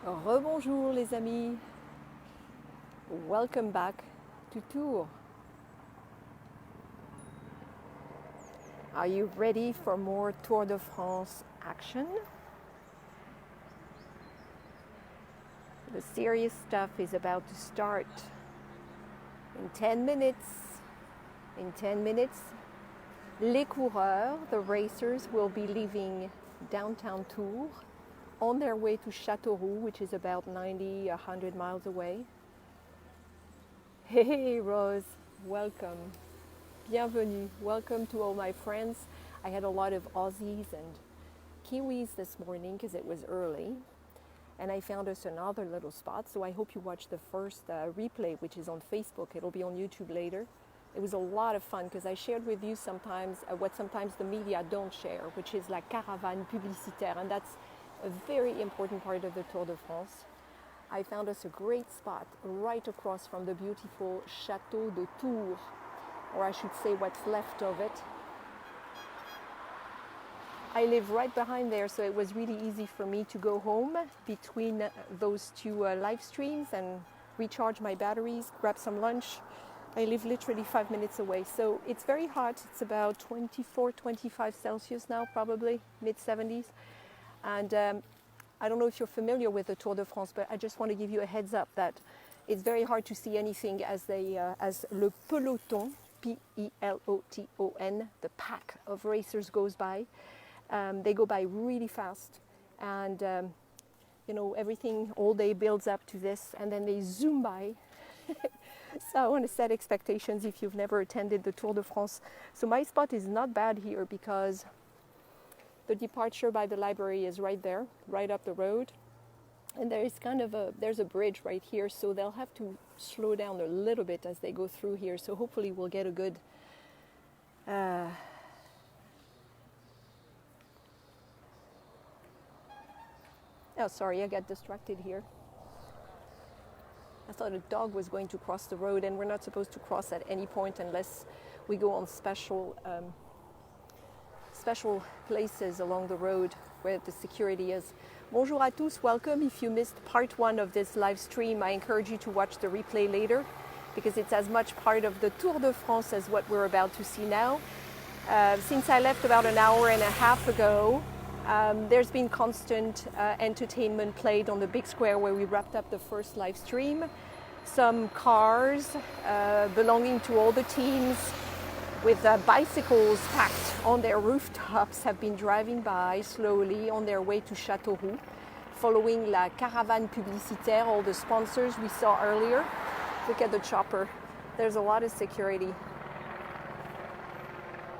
Rebonjour les amis, welcome back to Tours. Are you ready for more Tour de France action? The serious stuff is about to start. In 10 minutes, les coureurs, the racers, will be leaving downtown Tours on their way to Châteauroux, which is about 100 miles away. Hey Rose, welcome. Bienvenue. Welcome to all my friends. I had a lot of Aussies and Kiwis this morning because it was early. And I found us another little spot, so I hope you watch the first replay, which is on Facebook. It'll be on YouTube later. It was a lot of fun because I shared with you sometimes what sometimes the media don't share, which is la Caravane Publicitaire, and that's a very important part of the Tour de France. I found us a great spot right across from the beautiful Château de Tours, or I should say what's left of it. I live right behind there, so it was really easy for me to go home between those two live streams and recharge my batteries, grab some lunch. I live literally 5 minutes away, so it's very hot. It's about 24, 25 Celsius now, probably mid-70s. And I don't know if you're familiar with the Tour de France, but I just want to give you a heads up that it's very hard to see anything as le peloton, P-E-L-O-T-O-N, the pack of racers goes by. They go by really fast, and everything all day builds up to this, and then they zoom by. So I want to set expectations if you've never attended the Tour de France. So my spot is not bad here because the departure by the library is right there, right up the road. And there is there's a bridge right here, so they'll have to slow down a little bit as they go through here. So hopefully we'll get a good oh, sorry, I got distracted here. I thought a dog was going to cross the road, and we're not supposed to cross at any point unless we go on special places along the road where the security is. Bonjour à tous, welcome. If you missed part 1 of this live stream, I encourage you to watch the replay later because it's as much part of the Tour de France as what we're about to see now. Since I left about an hour and a half ago, there's been constant entertainment played on the big square where we wrapped up the first live stream. Some cars belonging to all the teams with bicycles packed on their rooftops have been driving by slowly on their way to Châteauroux, following la Caravane Publicitaire, all the sponsors we saw earlier. Look at the chopper. There's a lot of security.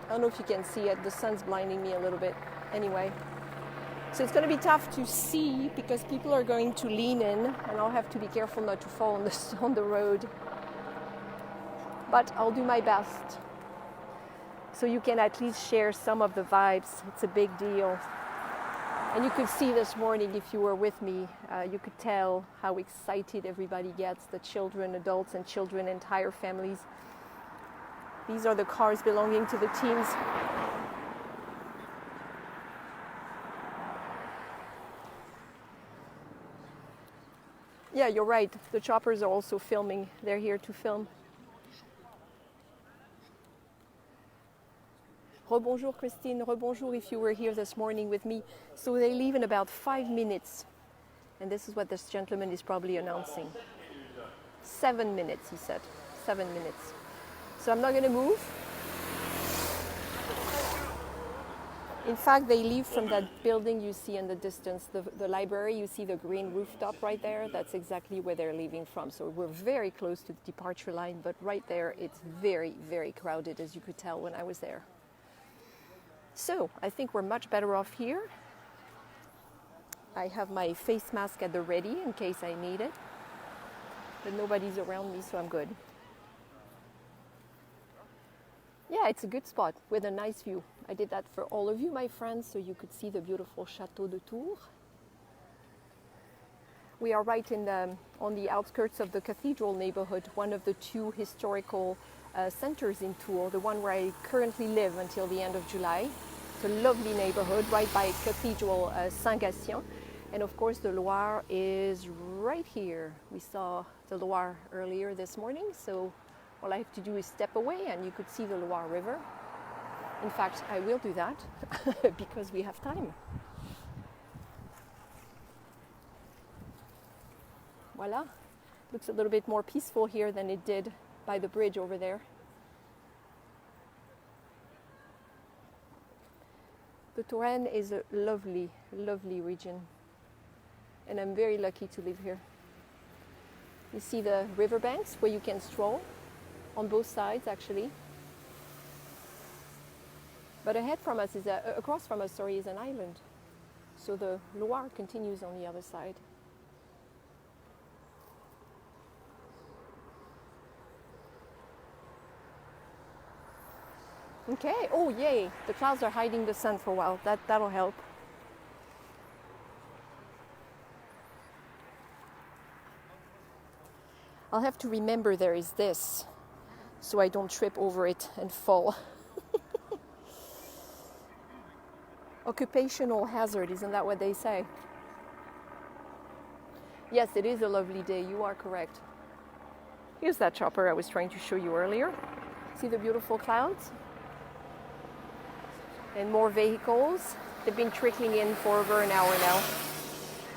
I don't know if you can see it. The sun's blinding me a little bit. Anyway, so it's going to be tough to see because people are going to lean in, and I'll have to be careful not to fall on the road. But I'll do my best, so you can at least share some of the vibes. It's a big deal. And you could see this morning, if you were with me, you could tell how excited everybody gets, the children, adults and children, entire families. These are the cars belonging to the teams. Yeah, you're right. The choppers are also filming. They're here to film. Rebonjour Christine, rebonjour if you were here this morning with me. So they leave in about 5 minutes. And this is what this gentleman is probably announcing. 7 minutes, he said. 7 minutes. So I'm not going to move. In fact, they leave from that building you see in the distance, the library. You see the green rooftop right there. That's exactly where they're leaving from. So we're very close to the departure line, but right there it's very, very crowded, as you could tell when I was there. So I think we're much better off here. I have my face mask at the ready in case I need it, but nobody's around me, so I'm good. Yeah, it's a good spot with a nice view. I did that for all of you, my friends, so you could see the beautiful Château de Tours. We are right on the outskirts of the cathedral neighborhood, one of the two historical centers in Tours, the one where I currently live until the end of July. It's a lovely neighborhood right by Cathedral Saint-Gatien. And of course the Loire is right here. We saw the Loire earlier this morning, so all I have to do is step away and you could see the Loire River. In fact, I will do that because we have time. Voila. Looks a little bit more peaceful here than it did by the bridge over there. The Touraine is a lovely, lovely region, and I'm very lucky to live here. You see the riverbanks where you can stroll on both sides, actually. But ahead from us is across from us, is an island. So the Loire continues on the other side. Okay, oh yay, the clouds are hiding the sun for a while. That'll help. I'll have to remember there is this, so I don't trip over it and fall. Occupational hazard, isn't that what they say? Yes, it is a lovely day, you are correct. Here's that chopper I was trying to show you earlier. See the beautiful clouds? And more vehicles. They've been trickling in for over an hour now.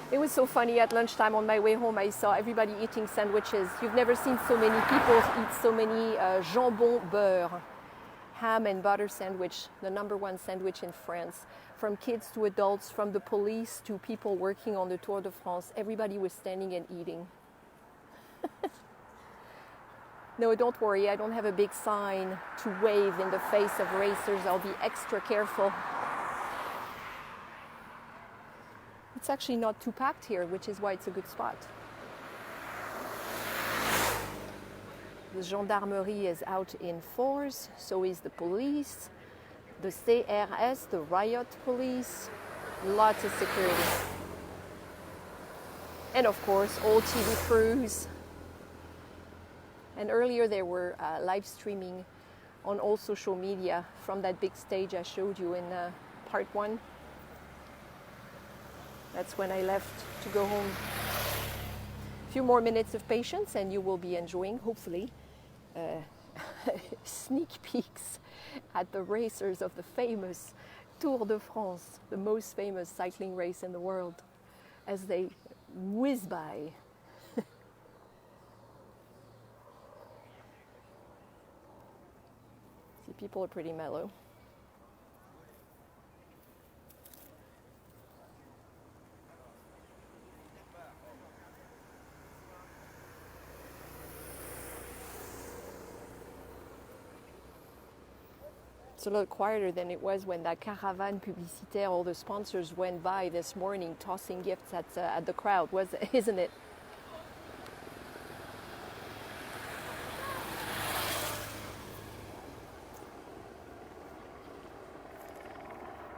It was so funny at lunchtime on my way home. I saw everybody eating sandwiches. You've never seen so many people eat so many jambon beurre, ham and butter sandwich, the #1 sandwich in France. From kids to adults, from the police to people working on the Tour de France, everybody was standing and eating. No, don't worry, I don't have a big sign to wave in the face of racers. I'll be extra careful. It's actually not too packed here, which is why it's a good spot. The gendarmerie is out in force, so is the police, the CRS, the riot police, lots of security. And of course, all TV crews. And earlier they were live streaming on all social media from that big stage I showed you in part 1. That's when I left to go home. A few more minutes of patience and you will be enjoying, hopefully, sneak peeks at the racers of the famous Tour de France, the most famous cycling race in the world, as they whiz by. People are pretty mellow. It's a lot quieter than it was when that Caravane Publicitaire, all the sponsors went by this morning tossing gifts at the crowd, isn't it?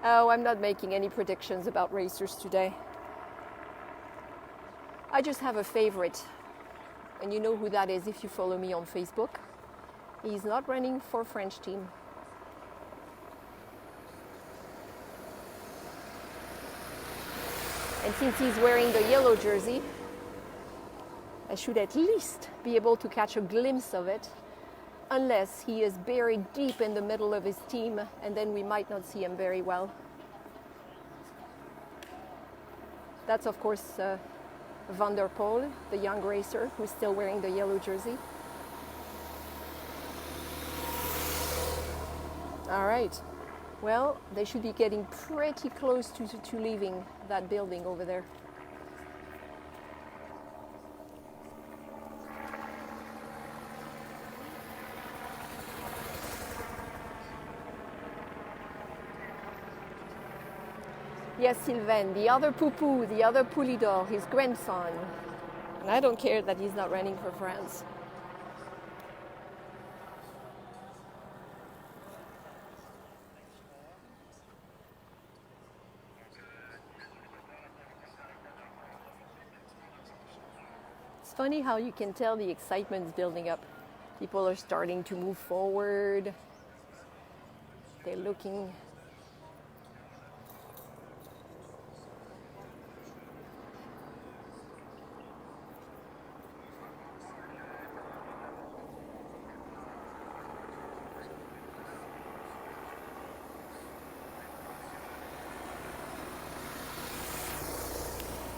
Oh, I'm not making any predictions about racers today. I just have a favorite, and you know who that is if you follow me on Facebook. He's not running for French team. And since he's wearing the yellow jersey, I should at least be able to catch a glimpse of it, unless he is buried deep in the middle of his team, and then we might not see him very well. That's of course Van der Poel, the young racer who's still wearing the yellow jersey. All right, well, they should be getting pretty close to leaving that building over there. Yes, Sylvain, the other Poupou, the other Poulidor, his grandson. And I don't care that he's not running for France. It's funny how you can tell the excitement's building up. People are starting to move forward. They're looking.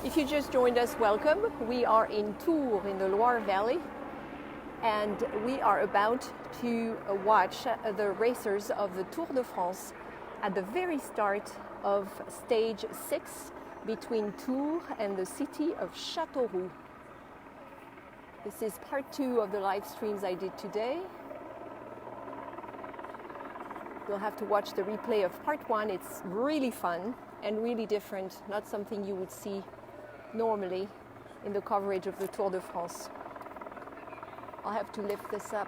If you just joined us, welcome. We are in Tours in the Loire Valley, and we are about to watch the racers of the Tour de France at the very start of stage 6 between Tours and the city of Châteauroux. This is part 2 of the live streams I did today. You'll have to watch the replay of part 1. It's really fun and really different, not something you would see normally in the coverage of the Tour de France. I'll have to lift this up.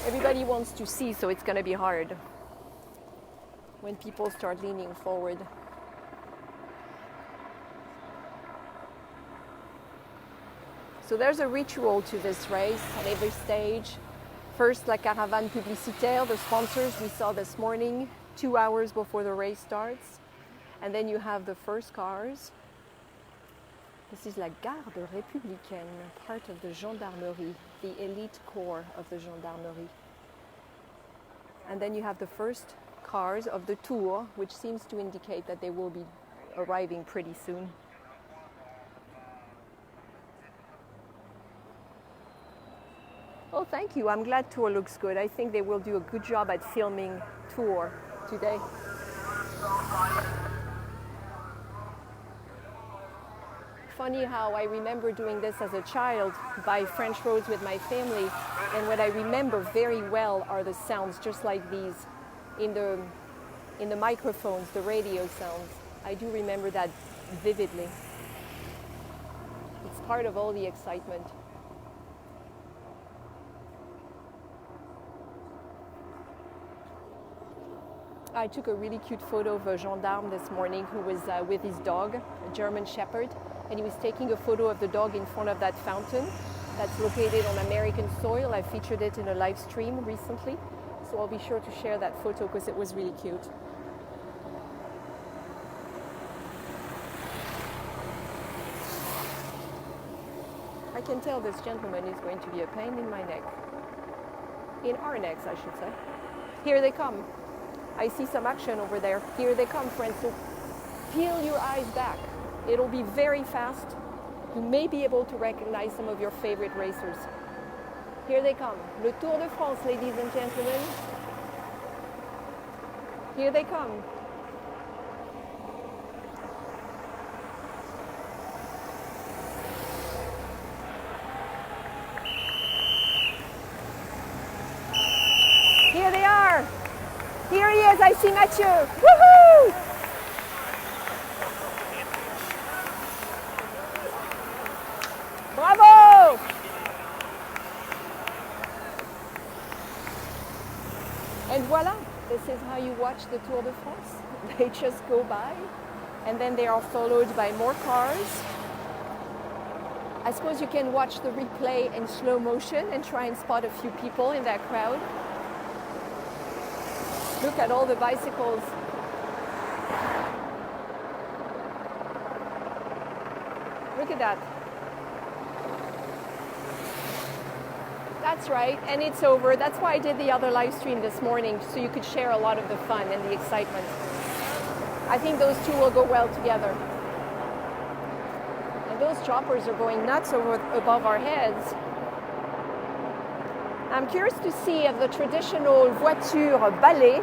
Everybody wants to see, so it's going to be hard when people start leaning forward. So there's a ritual to this race at every stage. First, la Caravane Publicitaire, the sponsors we saw this morning, 2 hours before the race starts. And then you have the first cars. This is la Garde Républicaine, part of the Gendarmerie, the elite corps of the Gendarmerie. And then you have the first cars of the Tour, which seems to indicate that they will be arriving pretty soon. Oh, thank you. I'm glad Tour looks good. I think they will do a good job at filming Tour today. Funny how I remember doing this as a child by French roads with my family, and what I remember very well are the sounds just like these in the microphones, the radio sounds. I do remember that vividly. It's part of all the excitement. I took a really cute photo of a gendarme this morning who was with his dog, a German Shepherd, and he was taking a photo of the dog in front of that fountain that's located on American soil. I featured it in a live stream recently, so I'll be sure to share that photo because it was really cute. I can tell this gentleman is going to be a pain in my neck. In our necks, I should say. Here they come. I see some action over there. Here they come, friends. So peel your eyes back. It'll be very fast. You may be able to recognize some of your favorite racers. Here they come. Le Tour de France, ladies and gentlemen. Here they come. Here they are. Here he is, I see Mathieu. Woohoo! Bravo! And voila, this is how you watch the Tour de France. They just go by, and then they are followed by more cars. I suppose you can watch the replay in slow motion and try and spot a few people in that crowd. Look at all the bicycles. Look at that. That's right, and it's over. That's why I did the other live stream this morning, so you could share a lot of the fun and the excitement. I think those two will go well together. And those choppers are going nuts above our heads. I'm curious to see if the traditional voiture balai,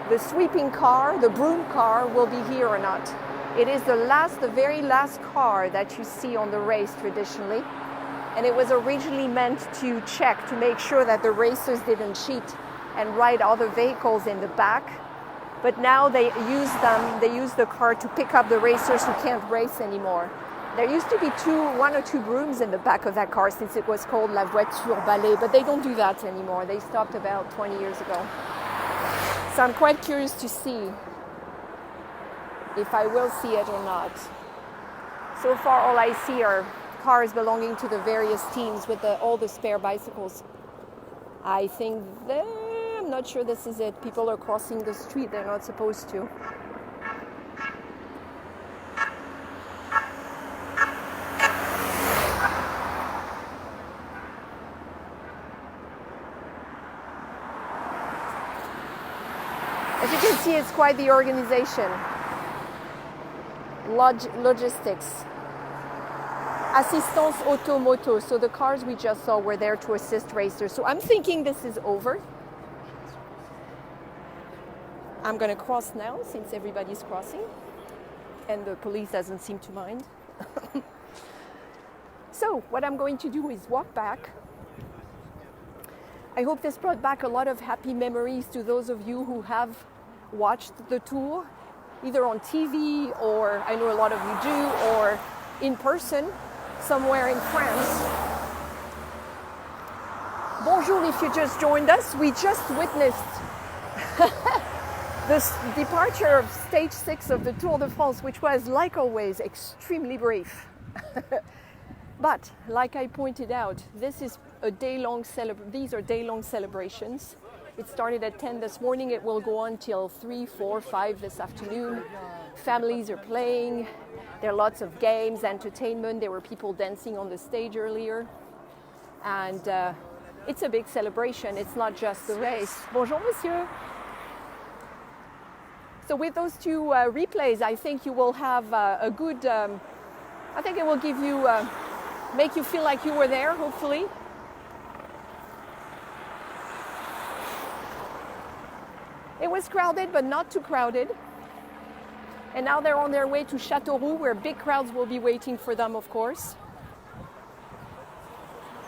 the sweeping car, the broom car, will be here or not. It is the very last car that you see on the race traditionally. And it was originally meant to check, to make sure that the racers didn't cheat and ride other vehicles in the back. But now they use the car to pick up the racers who can't race anymore. There used to be one or two brooms in the back of that car since it was called la voiture balai, but they don't do that anymore. They stopped about 20 years ago. So I'm quite curious to see if I will see it or not. So far, all I see are cars belonging to the various teams with all the spare bicycles. I think I'm not sure this is it. People are crossing the street. They're not supposed to. As you can see, it's quite the organization. Logistics. Assistance automoto. So the cars we just saw were there to assist racers. So I'm thinking this is over. I'm going to cross now since everybody's crossing. And the police doesn't seem to mind. So what I'm going to do is walk back. I hope this brought back a lot of happy memories to those of you who have watched the tour, either on TV or I know a lot of you do, or in person somewhere in France. Bonjour if you just joined us. We just witnessed the departure of stage 6 of the Tour de France, which was, like always, extremely brief. But, like I pointed out, this is a day-long these are day-long celebrations. It started at 10 this morning. It will go on till 3, 4, 5 this afternoon. Families are playing. There are lots of games, entertainment. There were people dancing on the stage earlier. And it's a big celebration. It's not just the race. Bonjour, monsieur. So with those two replays, I think you will have a good, I think it will give you, make you feel like you were there, hopefully. It was crowded, but not too crowded. And now they're on their way to Châteauroux, where big crowds will be waiting for them, of course.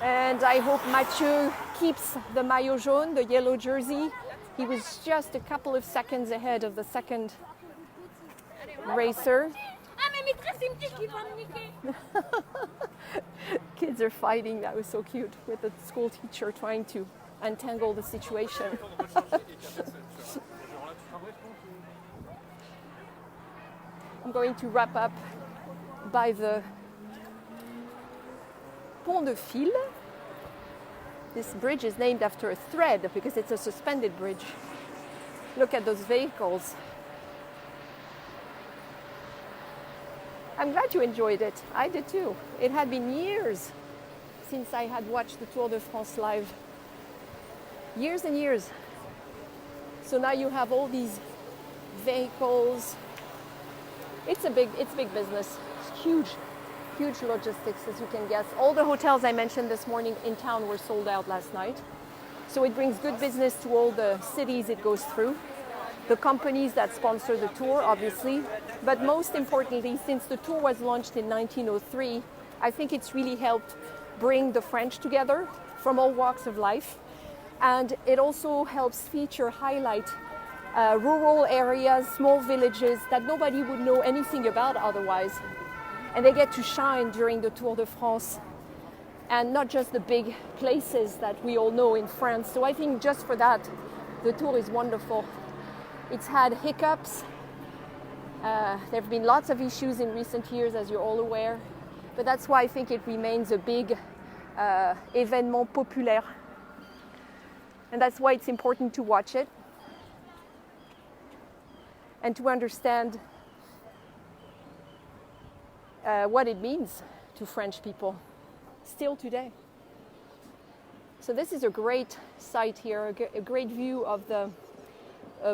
And I hope Mathieu keeps the maillot jaune, the yellow jersey. He was just a couple of seconds ahead of the second racer. Kids are fighting. That was so cute, with the school teacher trying to untangle the situation. I'm going to wrap up by the Pont de Fil. This bridge is named after a thread because it's a suspended bridge. Look at those vehicles. I'm glad you enjoyed it. I did too. It had been years since I had watched the Tour de France live. Years and years. So now you have all these vehicles. It's big business. It's huge logistics, as you can guess. All the hotels I mentioned this morning in town were sold out last night. So it brings good business to all the cities it goes through. The companies that sponsor the tour, obviously. But most importantly, since the tour was launched in 1903, I think it's really helped bring the French together from all walks of life. And it also helps highlight rural areas, small villages that nobody would know anything about otherwise. And they get to shine during the Tour de France, and not just the big places that we all know in France. So I think just for that, the Tour is wonderful. It's had hiccups. There have been lots of issues in recent years, as you're all aware. But that's why I think it remains a big événement populaire. And that's why it's important to watch it and to understand what it means to French people still today. So this is a great site here, a great view of the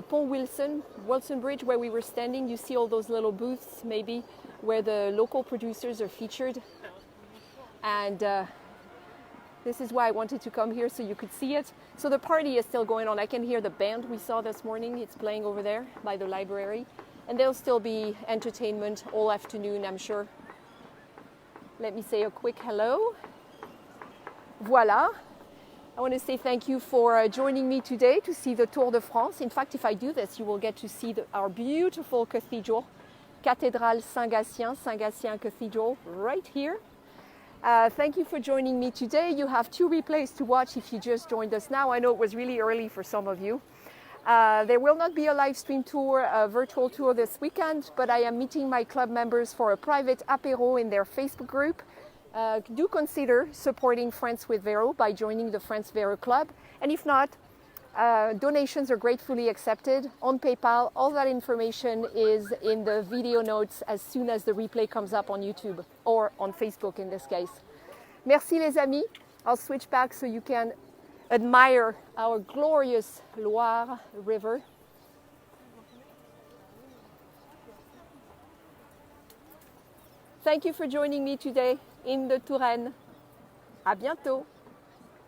Pont Wilson Bridge where we were standing. You see all those little booths maybe where the local producers are featured. And this is why I wanted to come here so you could see it. So the party is still going on. I can hear the band we saw this morning. It's playing over there by the library. And there'll still be entertainment all afternoon, I'm sure. Let me say a quick hello. Voila. I want to say thank you for joining me today to see the Tour de France. In fact, if I do this, you will get to see our beautiful cathedral, Cathédrale Saint-Gatien Cathedral, right here. Thank you for joining me today. You have 2 replays to watch if you just joined us now. I know it was really early for some of you. There will not be a live stream tour, a virtual tour this weekend, but I am meeting my club members for a private apéro in their Facebook group. Do consider supporting France with Véro by joining the France Véro Club. And if not, donations are gratefully accepted on PayPal. All that information is in the video notes as soon as the replay comes up on YouTube or on Facebook in this case. Merci les amis. I'll switch back so you can admire our glorious Loire River. Thank you for joining me today in the Touraine. À bientôt.